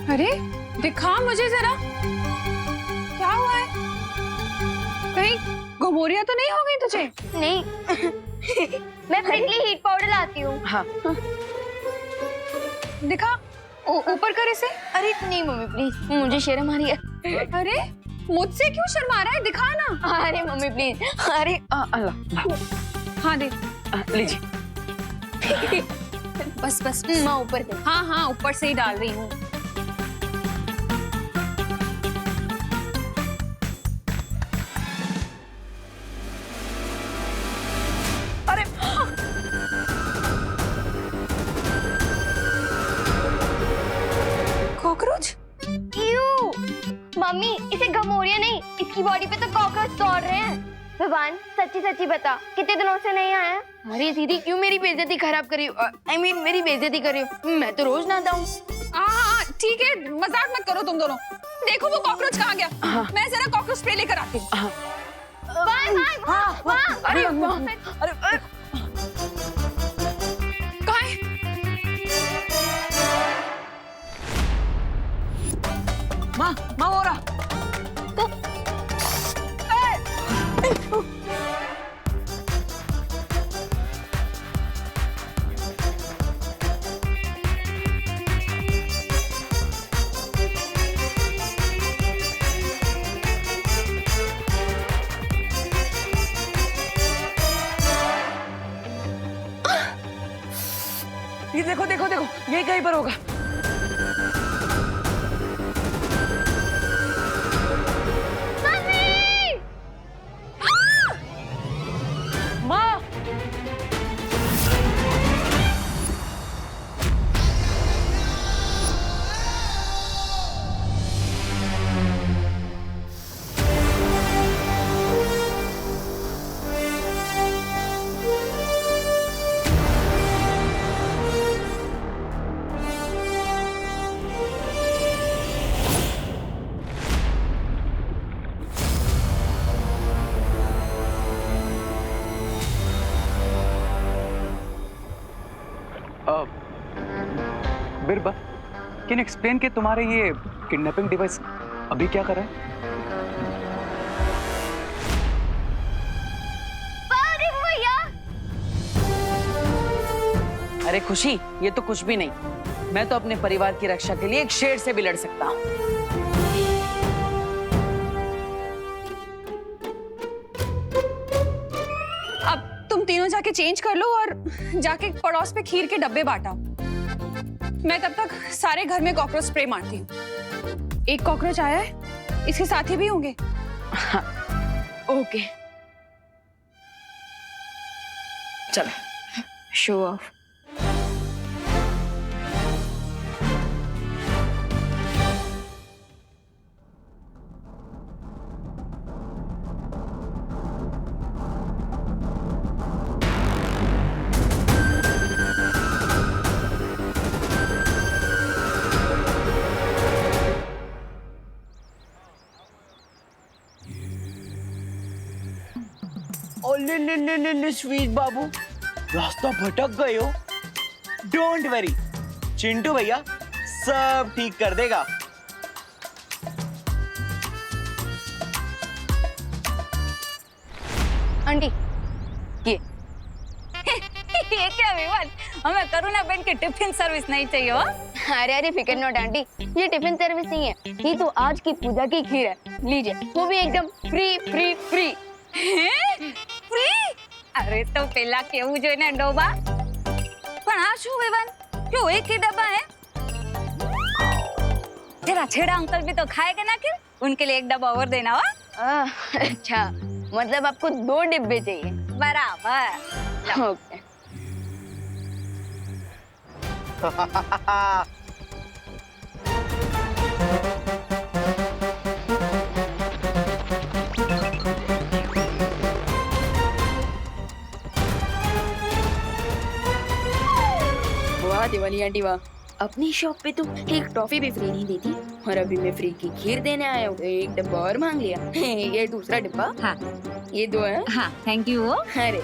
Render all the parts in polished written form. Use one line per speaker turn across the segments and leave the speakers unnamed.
अरे दिखा मुझे जरा, क्या हुआ है? कहीं घुमोरियां तो नहीं हो गई तुझे?
नहीं। मैं प्रिकली हीट पाउडर लाती हूँ।
हाँ।
दिखा, ऊपर कर इसे।
अरे नहीं मम्मी प्लीज, मुझे शर्म आ रही है।
अरे मुझसे क्यों शर्मा रहा है, दिखा ना।
अरे मम्मी प्लीज, अरे
अल्लाह।
हाँ दे।
लीजिए।
बस बस।
माँ ऊपर दे।
हाँ हाँ ऊपर से ही डाल रही हूँ।
अरे
कॉकरोच?
क्यों? मम्मी इसे घमोरिया नहीं, इसकी बॉडी पे तो कॉकरोच दौड़ रहे हैं। भगवान सच्ची सच्ची बता, कितने दिनों से नहीं आया? अरे दीदी क्यों मेरी बेइज्जती खराब करी? I mean, मेरी बेइज्जती करी। मैं तो रोज नहाता हूँ।
हाँ ठीक है, मजाक मत करो तुम दोनों। देखो वो कॉकरोच कहाँ गया। मैं जरा कॉकरोच स्प्रे लेकर आती हूँ।
अरे
कहाँ है?
माँ हो रहा। ये देखो देखो देखो, यही कहीं पर होगा। माँ
बिरबा, कैन एक्सप्लेन कि तुम्हारे ये किडनैपिंग डिवाइस अभी क्या कर रहा है?
अरे खुशी, ये तो कुछ भी नहीं। मैं तो अपने परिवार की रक्षा के लिए एक शेर से भी लड़ सकता हूँ।
अब तुम तीनों जाके चेंज कर लो और जाके पड़ोस पे खीर के डब्बे बांटा। मैं तब तक सारे घर में कॉकरोच स्प्रे मारती हूँ। एक कॉकरोच आया है, इसके साथी भी होंगे।
ओके,
चलो
शो ऑफ।
ले स्वीट बाबू, रास्ता भटक गए हो। डोंट वरी, चिंटू भैया सब ठीक कर देगा।
आंटी ये
ये क्या विवाद? हमें करुणा बहन की टिफिन सर्विस नहीं चाहिए हो?
अरे अरे फिक्र नॉट आंटी, ये टिफिन सर्विस नहीं है, ये तो आज की पूजा की खीर है। लीजिए, वो भी एकदम फ्री फ्री फ्री।
ફ્રી? અરે તો પેલા કેવું જોઈએ ને ડોબા. પણ આ શું વેવાન? જો એક ही डब्बा है. जरा छेड़ा अंकल भी तो खाएगा ना फिर, उनके लिए एक डब्बा और देना हो।
अच्छा, मतलब आपको 2 डिब्बे चाहिए?
बराबर।
ओके। वाह दिवाली आंटी वाह, अपनी शॉप पे तो एक टॉफी भी फ्री नहीं देती और अभी मैं फ्री की खीर देने आया हूँ, एक डब्बा और मांग लिया। ये दूसरा डिब्बा।
हाँ
ये 2 है।
हाँ थैंक यू।
अरे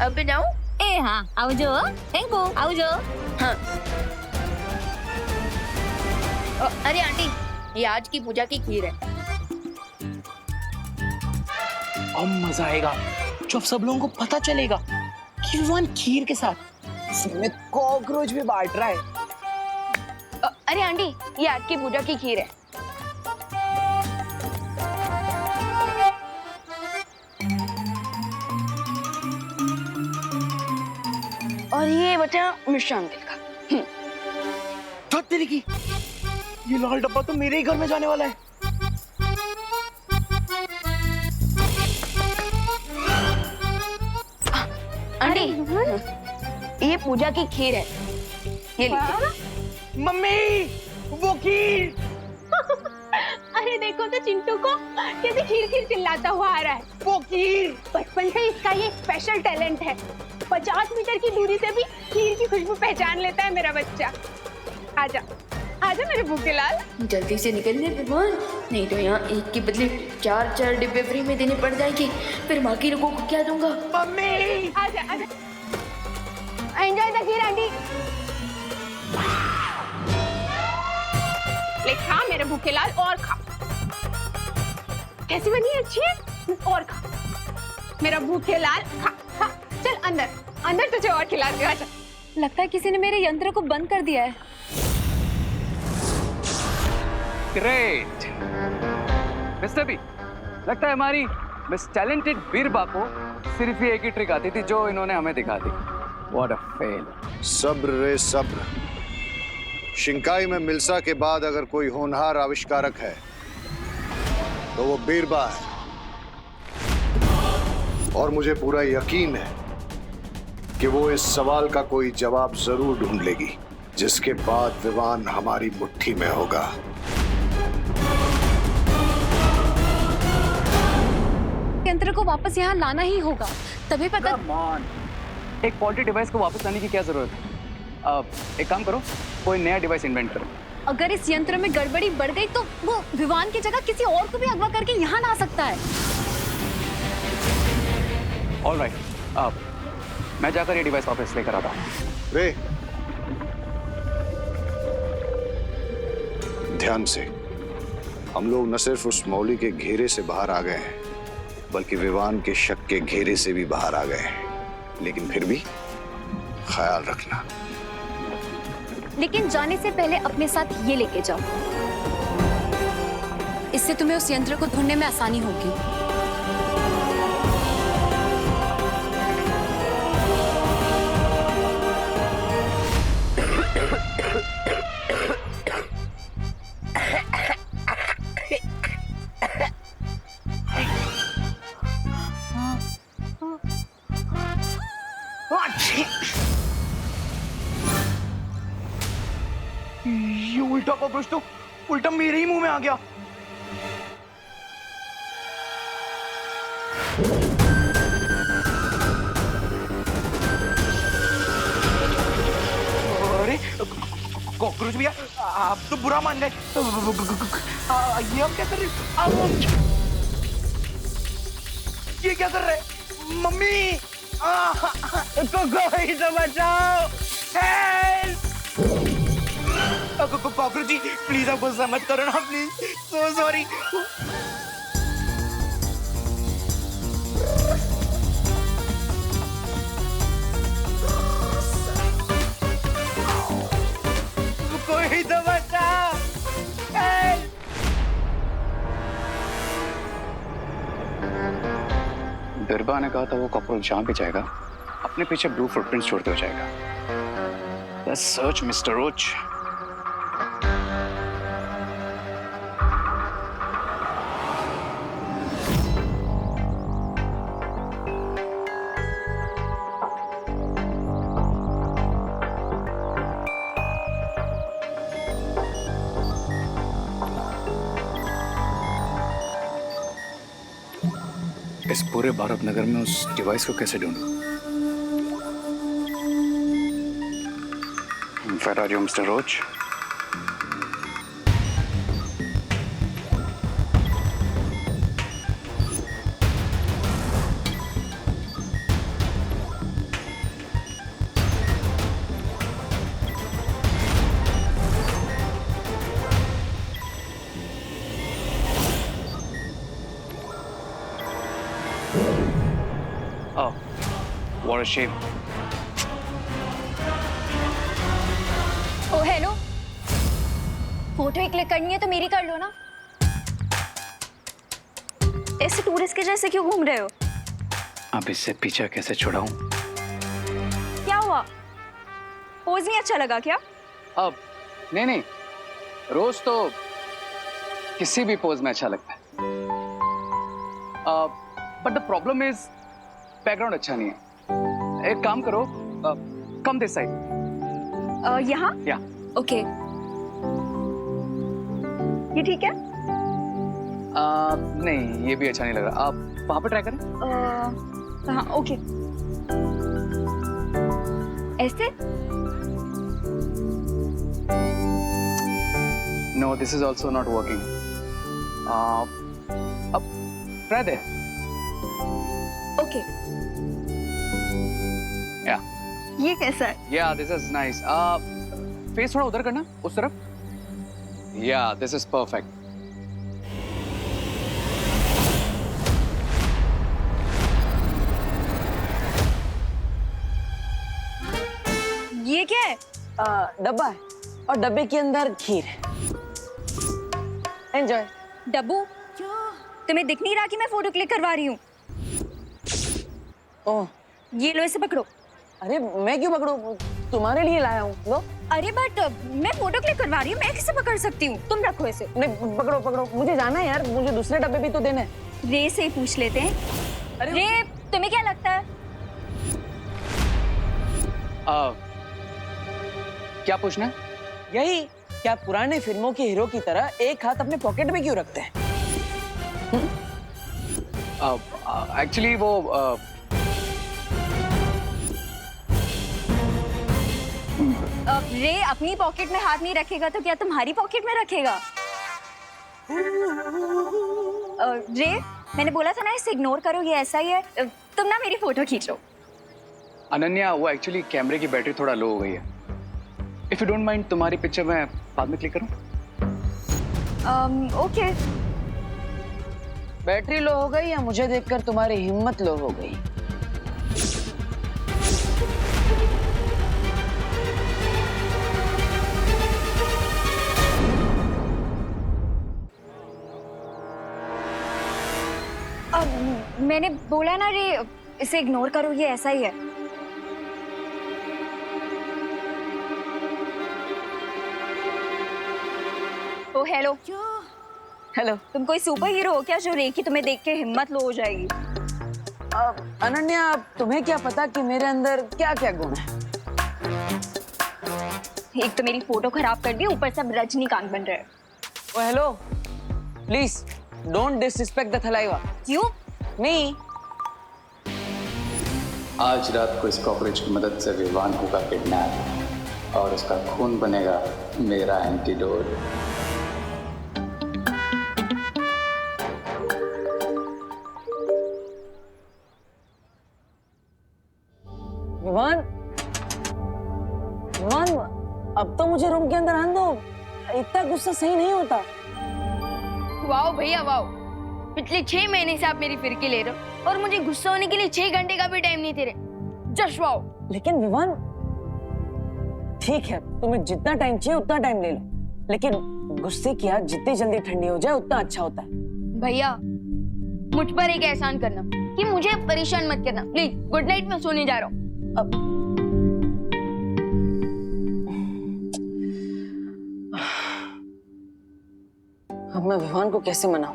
अब बनाऊं
એ હા આવજો થેન્ક યુ આવજો
हाँ अरे आंटी ये आज की पूजा की खीर है।
अब मजा आएगा जब सब लोगों को पता चलेगा कि विवान खीर के साथ इसमें कॉकरोच भी बांट रहा है।
अरे आंटी ये आज की पूजा की खीर है। और ये बचा मिष्ठान तेल का।
तो तेरी की ये लाल डब्बा तो मेरे ही घर में जाने वाला है।
आंटी ये पूजा की खीर है, ये लीजिए।
मम्मी वो खीर।
अरे देखो तो चिंटू को कैसे खीर खीर चिल्लाता हुआ आ रहा है।
वो खीर
बचपन से इसका ये स्पेशल टैलेंट है। 50 मीटर की दूरी से भी खीर की खुशबू पहचान लेता है मेरा बच्चा। आजा आजा मेरे भूखे लाल।
जल्दी से निकलने विवान, नहीं तो यहाँ एक के बदले 4 डिब्बे फ्री में देने पड़ जाएंगे, फिर बाकी लोगों को क्या दूंगा।
मम्मी
आजा आजा एंजॉय द खीर आंटी। ले खा मेरे भूखे लाल और खा। कैसी बनी है? अच्छी है और खा मेरा भूखे लाल खा खा। चल अंदर अंदर तुझे और खिला दिया। लगता है किसी ने मेरे यंत्र को बंद कर दिया है।
ग्रेट मिस्टर बी, लगता है हमारी मिस टैलेंटेड बीरबा को सिर्फ ये एक ही ट्रिक आती थी जो इन्होंने हमें दिखा दी। What a fail.
सब्र रे सब्र। शिंकाई में मिल्सा के बाद अगर कोई होनहार आविष्कारक है तो वो बीरबा है, और मुझे पूरा यकीन है कि वो इस सवाल का कोई जवाब जरूर ढूंढ लेगी, जिसके बाद विवान हमारी मुट्ठी में होगा।
यंत्र को वापस यहाँ लाना ही होगा, तभी पता।
Come on. एक फॉल्टी डिवाइस को वापस लाने की क्या जरूरत है? एक काम करो, कोई नया डिवाइस इन्वेंट करो।
अगर इस यंत्र में गड़बड़ी बढ़ गई तो वो विवान की जगह किसी और को भी अगवा करके यहाँ ला सकता है।
ऑलराइट, मैं जाकर ये डिवाइस वापस लेकर आता हूँ।
रे ध्यान से, हम लोग न सिर्फ उस मौली के घेरे से बाहर आ गए हैं, बल्कि विवान के शक के घेरे से भी बाहर आ गए हैं। लेकिन फिर भी ख्याल रखना।
लेकिन जाने से पहले अपने साथ ये लेके जाओ, इससे तुम्हें उस यंत्र को ढूंढने में आसानी होगी।
ये उल्टा कॉकरोच तो उल्टा मेरे ही मुंह में आ गया। अरे कॉकरोच भैया, आप तो बुरा मान गए। ये हम क्या कर रहे हैं? ये क्या कर रहे हैं? मम्मी कोई तो बचाओ। हेल्प! कॉकरोच जी प्लीज आप गुस्सा मत करो ना, प्लीज। So sorry. कोई तो बचाओ। हेल्प!
बीरबा ने कहा था वो कॉकरोच जहाँ भी जाएगा अपने पीछे ब्लू फुटप्रिंट छोड़ते हो जाएगा। Let's search Mr. Roach. इस पूरे भारत नगर में उस डिवाइस को कैसे ढूंढूं? Where are you, Mr. Roach? For a shame.
Oh hello, photo ही क्लिक करनी है तो मेरी कर लो ना। ऐसे टूरिस्ट के जैसे क्यों घूम रहे हो?
अब इससे पीछा कैसे छुड़ाऊं?
क्या हुआ? पोज नहीं अच्छा लगा क्या?
अब नहीं, रोज तो किसी भी पोज में अच्छा लगता है, but the problem is background अच्छा नहीं है। एक काम करो, कम दिस साइड।
यहाँ?
या
ओके, ये ठीक है?
नहीं, ये भी अच्छा नहीं लग रहा। आप वहां पर ट्राई करें।
हाँ ओके, ऐसे?
No, this is also not working. अब ट्राई दे।
ओके,
या
ये कैसा है?
या दिस इज नाइस। फेस थोड़ा उधर करना, उस तरफ। या दिस इज परफेक्ट।
ये क्या है?
डब्बा है और डब्बे के अंदर खीर है। एंजॉय।
डब्बू, तुम्हें दिख नहीं रहा कि मैं फोटो क्लिक करवा रही हूँ?
ओह,
ये लो, इसे पकड़ो।
अरे मैं क्यों पकड़ूं? तुम्हारे लिए लाया हूँ। लो।
अरे बट मैं फोटो क्लिक करवा रही हूँ, मैं कैसे पकड़ सकती हूँ? तुम रखो इसे।
नहीं, पकड़ो पकड़ो, मुझे जाना है यार, मुझे दूसरे डब्बे भी तो देने हैं।
रे से ही पूछ लेते हैं।
अरे
रे, तुम्हें क्या लगता है?
क्या पूछना है?
यही, क्या पुराने फिल्मों के हीरो की तरह एक हाथ अपने पॉकेट में क्यों रखते हैं?
एक्चुअली वो
रे अपनी पॉकेट में हाथ नहीं रखेगा तो क्या तुम्हारी पॉकेट में रखेगा? रे, मैंने बोला था ना इसे इग्नोर करो, ये ऐसा ही है। तुम ना मेरी फोटो खींचो।
अनन्या, वो एक्चुअली कैमरे की बैटरी थोड़ा लो हो गई है। इफ यू डोंट माइंड, तुम्हारी पिक्चर मैं बाद में क्लिक करूं?
ओके।
बैटरी लो हो गई या मुझे देखकर तुम्हारी हिम्मत लो हो गई?
मैंने बोला ना रे, इसे इग्नोर करो, ये ऐसा ही है। ओ हेलो।
हेलो।
तुम कोई सुपर हीरो हो क्या जो रे की तुम्हें देख के हिम्मत लो हो जाएगी?
अनन्या, तुम्हें क्या पता कि मेरे अंदर क्या क्या गुण है?
एक तो मेरी फोटो खराब कर दी, ऊपर से अब रजनीकांत बन रहे हैं।
Oh hello, please don't disrespect the Thalaiva.
क्यों?
मी।
आज रात को इस कॉकरोच की मदद से विवान होगा किडनैप और उसका खून बनेगा मेरा एंटीडोट।
विवान, विवान, अब तो मुझे रूम के अंदर आने दो। इतना गुस्सा सही नहीं होता।
वाओ भैया वाओ, पिछले 6 महीने से आप मेरी फिरकी ले रहे हो और मुझे गुस्सा होने के लिए 6 घंटे का भी टाइम नहीं दे रहे। Just wow.
लेकिन विवान, ठीक है, तुम्हें जितना टाइम चाहिए उतना टाइम ले लो, लेकिन गुस्से की आग जितनी जल्दी ठंडी हो जाए उतना अच्छा होता है।
भैया, मुझ पर एक एहसान करना कि मुझे परेशान मत करना प्लीज। गुड नाइट, मैं सोने जा रहा हूँ।
अब मैं विवान को कैसे मनाऊं?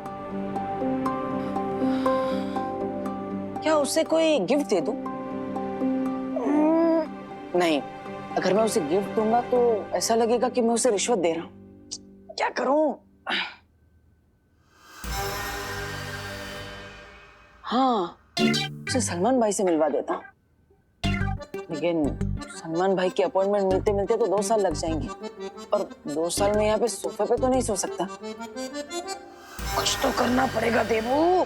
क्या उसे कोई गिफ्ट दे दूं? नहीं, अगर मैं उसे गिफ्ट दूंगा तो ऐसा लगेगा कि मैं उसे रिश्वत दे रहा हूं। क्या करूं? हाँ, उसे सलमान भाई से मिलवा देता हूं। लेकिन सलमान भाई की अपॉइंटमेंट मिलते मिलते तो 2 साल लग जाएंगे, और 2 साल में यहाँ पे सोफे पे तो नहीं सो सकता। कुछ तो करना पड़ेगा देवू।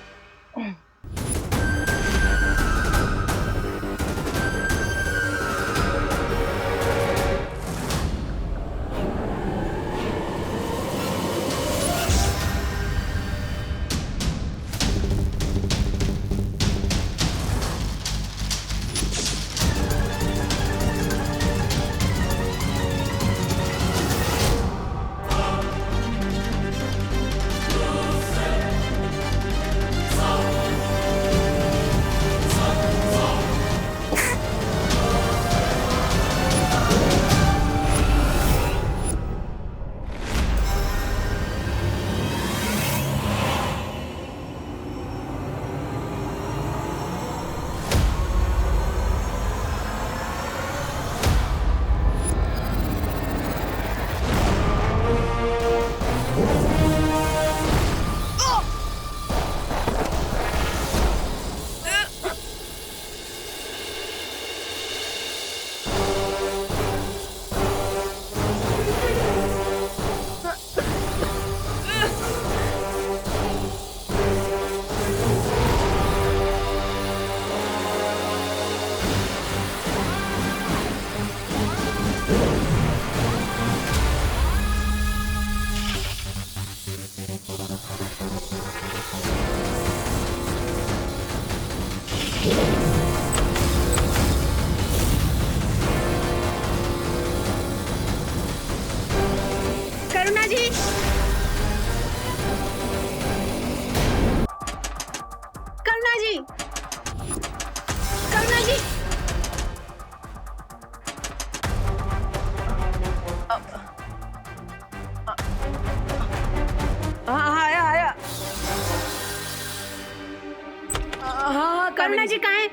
अरुणा जी कहाँ हैं?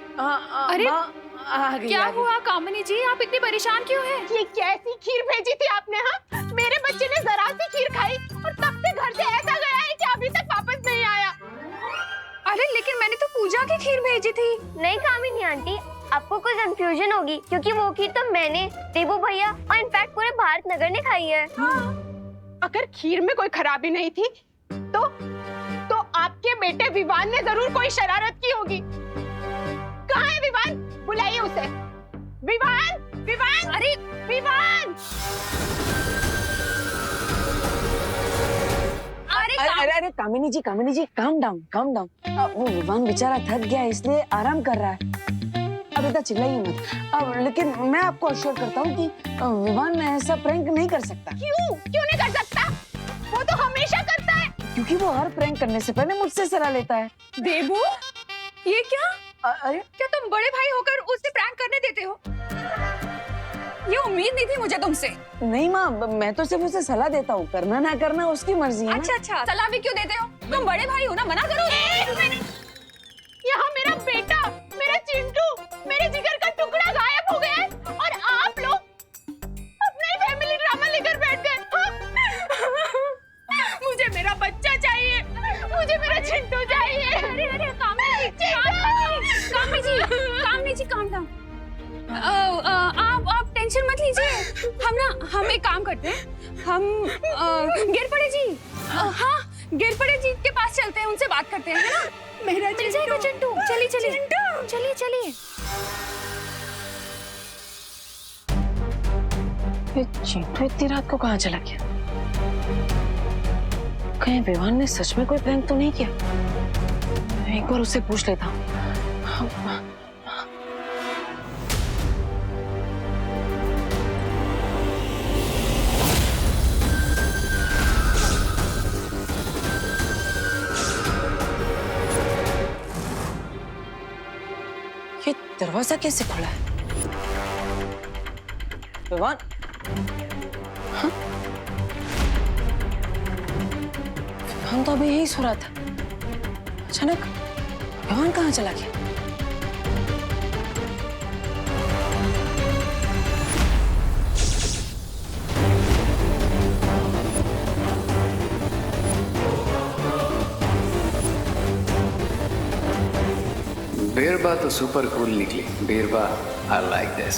अरे,
आ गई,
क्या
आ गई।
हुआ कामिनी जी, आप इतनी परेशान क्यों हैं?
ये कैसी खीर भेजी थी आपने? हाँ, मेरे बच्चे ने जरा सी खीर खाई और तब से घर से ऐसा गया है कि अभी तक वापस नहीं आया।
अरे लेकिन मैंने तो पूजा की खीर भेजी थी।
नहीं कामिनी आंटी, आपको कोई कंफ्यूजन होगी क्योंकि वो खीर तो मैंने, देवू भैया और इनफैक्ट पूरे भारत नगर ने खाई है।
अगर खीर में कोई खराबी नहीं थी तो आपके बेटे विवान ने जरूर कोई शरारत की होगी। कहाँ है विवान? बुलाइए उसे। विवान, विवान,
अरे
विवान!
अरे कामिनी जी काम डाउन। वो विवान बेचारा थक गया है, इसलिए आराम कर रहा है। अब इतना चिल्लाइए मत। अब लेकिन मैं आपको अश्योर करता हूँ कि विवान ऐसा प्रैंक नहीं कर सकता।
क्यों नहीं कर सकता? वो तो हमेशा करता है।
क्योंकि वो हर प्रैंक करने से पहले मुझसे सलाह लेता है।
देबू, ये क्या?
अरे
क्या तुम बड़े भाई होकर उससे प्रैंक करने देते हो? ये उम्मीद नहीं थी मुझे तुमसे।
नहीं माँ, मैं तो सिर्फ उसे सलाह देता हूँ, करना ना करना उसकी मर्जी है ना।
अच्छा, सलाह भी क्यों देते हो? तुम बड़े भाई हो ना, मना करो।
यहाँ मेरा बेटा, मेरा चिंटू, मेरे जिगर का टुकड़ा गायब हो गया है और आप लोग अपना ही फैमिली ड्रामा लेकर बैठ गए। हाँ? मुझे मेरा बच्चा चाहिए, मुझे मेरा चिंटू चाहिए।
अरे कामिनी जी काम डाउन। आप टेंशन मत लीजिए। हम एक काम करते हैं, हम गिरपड़े जी, हाँ गिरपड़े जी के पास चलते हैं, उनसे बात करते हैं, है ना?
मेरा
मिल जाएगा चिंटू। चलिए।
ये चिंटू इतनी रात को कहाँ चला गया? कहीं विवान ने सच में कोई प्रैंक तो नहीं किया? एक बार उससे पूछ लेता हूँ। ये दरवाजा कैसे खुला है? विवान, हाँ? विवान तो अभी यही सो रहा था, अचानक विवान कहाँ चला गया?
बीरबा तो सुपर कूल निकली। बीरबा, आई लाइक दिस।